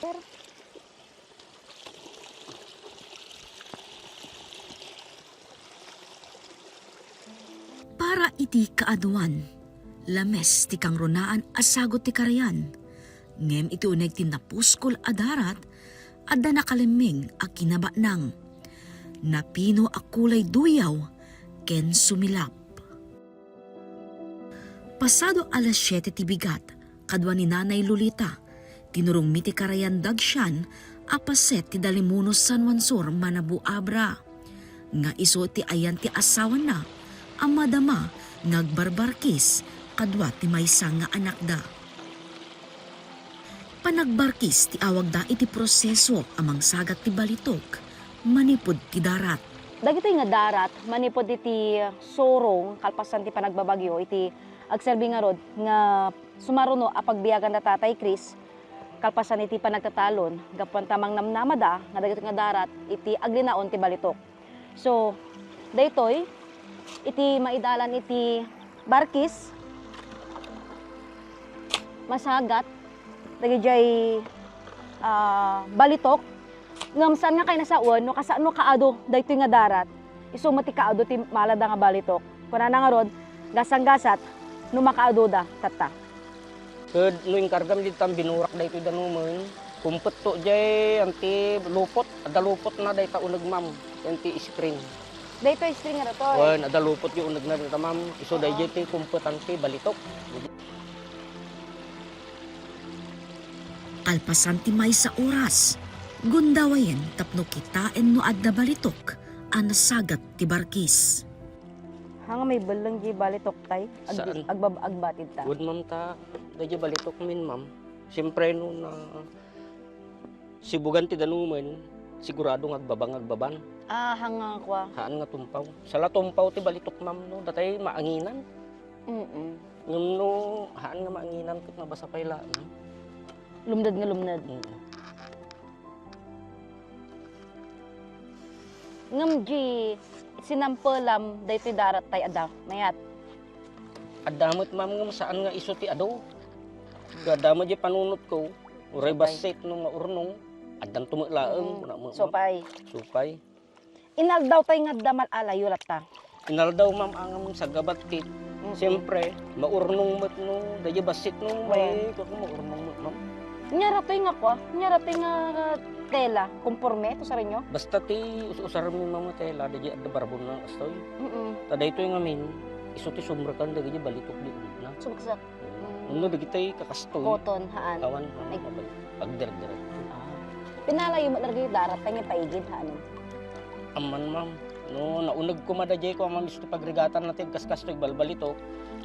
sir. Para iti kaaduan, lames ti kang runaan asagot ti karayan. Ngem iti uneg ti napuskol adarat, adda nakaliming a kinaba nang. Napino a kulay duyaw, ken sumilap. Pasado alas 7 ti bigat, kadwa ni Nanay Lolita, tinurong mi ti karayan dagsyan, apaset ti Dalimunos San Juansur Manabu Abra. Nga iso ti ayan ti asawa na, amadama nagbarbarkis, kadwa ti maysa nga anak da. Panagbarkis ti awag da iti proseso amang sagat ti balitok, manipod ti darat. Dagito nga darat, manipod iti surong, kalpasan ti panagbabagyo, iti agserbi nga rod, nga sumaruno a pagbiyagan na Tatay Chris, kalpasan iti panagtatalon, gapuan tamang namnamada, nga dagito nga darat, iti aglinaon ti balitok. So, daytoy, iti maidalan iti barkis, masagat, dagijay balitok, ngamsan nga kay nasaon, no kasano kaado, daytoy nga darat, isumati kaado ti malada nga balitok. Kuna na nga rod, gasang-gasat, no makaado da, tata. No yung kargam dito ang binurak daytoy danuman, kumpet to jay, anti lupot, ada lupot na dayta unag ma'am, anti spring. Daytoy string nga to. Wan, ada lupot yung unag na dayta ma'am, iso dayjay ti kumpet anti balitok. Alpasan ti maysa oras, gundawayen tapno kitaen no adda balitok, anasagat ti barkis. Hanga may balang di balitok tay, Saan? agbatid ta. Good ma'am ta, dayjay balitok min ma'am. Siyempre no na sibugan ti danuman, sigurado agbaban. Ah, hanga kwa. Haan nga tumpaw. Sala tumpaw ti balitok ma'am no, datay maanginan. Ngam no, haan nga maanginan ket nabasa pay la. Lumnad nga lumnad. Ngam di sinampelam daytoy darat tay ada, mayat. Adamot ma'am ngam saan nga iso ti ado. Gadama di panunot ko, uray basit no nga urnong, adan tumulaeng. Sopay. Supay. Inaldaw tay nga damal alayo latta. Inaldaw ma'am angam sa gabat kit. Siyempre, maurnong mat no, daya basit no, may kako maurnong mat ma'am. Nyaratoy nga kwa, nyaratoy nga tela, kumporme to sa rinyo. Basta ti usar mi mama tela, daya adda barbon na astoy. Taday to yung amin, iso ti sumrakan daya balitok di na. Sumaksak. Ano dagitay kakastoy. Cotton, haan. Kawan, pagder-der. Pinalayo mo talaga yung darat, tayo paigid, haan. Aman ma'am, no naunag ko madajay ko ang mamisto pagrigatan natin kaskastoy balbalitok.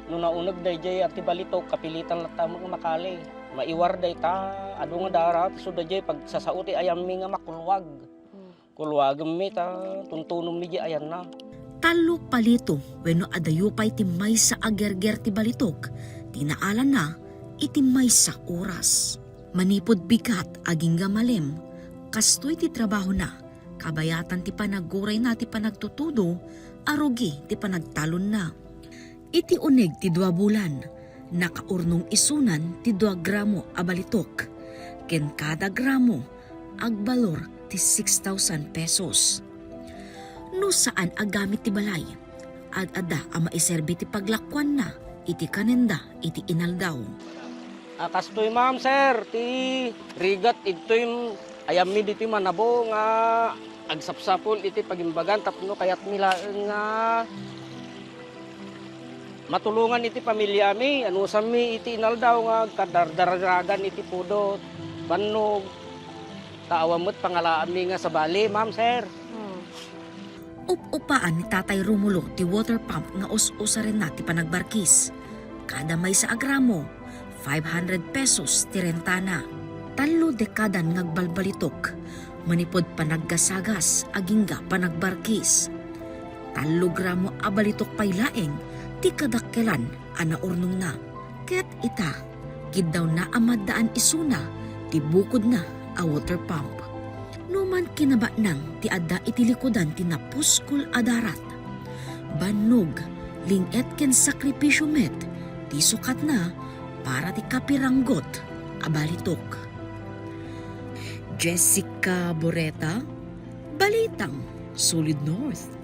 No naunag dayjay at balitok kapilitan latta mo makali. Maiwar day ta adu nga darat so dayjay pag sasauti ayam mi nga makulwag. Kulwag mi ta tuntunom mi ayan na. Talo palito wenno adayo pay ti maysa agerger ti balitok, tinaalan na iti maysa oras. Manipod bigat aging gamalem, kastoy ti trabaho na, kabayatan ti panagguray na ti panagtutudo, arugi ti panagtalon na. Iti uneg ti 2 bulan, nakaurnong isunan ti 2 gramo a balitok, ken kada gramo agbalor ti 6,000 pesos. No saan agamit ti balay, ad-ada ang maiserbi ti paglakwan na, iti kanenda, iti inaldaw. Kastoy ma'am sir, ti rigat ito'y ayam mi dito manabo nga agsapsapol iti pagimbagan tapno kayat nila nga matulungan iti pamilya mi, anusam mi iti inaldaw nga kadardaragan iti pudot, banog, kaawamot pangalaan mi nga sa bali, ma'am sir. Upupaan ni Tatay Romulo ti water pump nga us-usarin na ti panagbarkis. Kada may sa agramo, 500 pesos ti rentana. 3 dekadan ngagbalbalitok, manipod panaggasagas agingga panagbarkis. 3 gramo a balitok pay laeng, ti kadakkelan ana urnong na. Ket ita, gid daw na amadaan isuna, ti bukod na a water pump. Numan kinaba nang ti adda iti likodan ti napuskol adarat. Banog, linget ken sakripisyo met, ti sukat na para ti kapiranggot a balitok. Jessica Boreta, Balitang Solid North.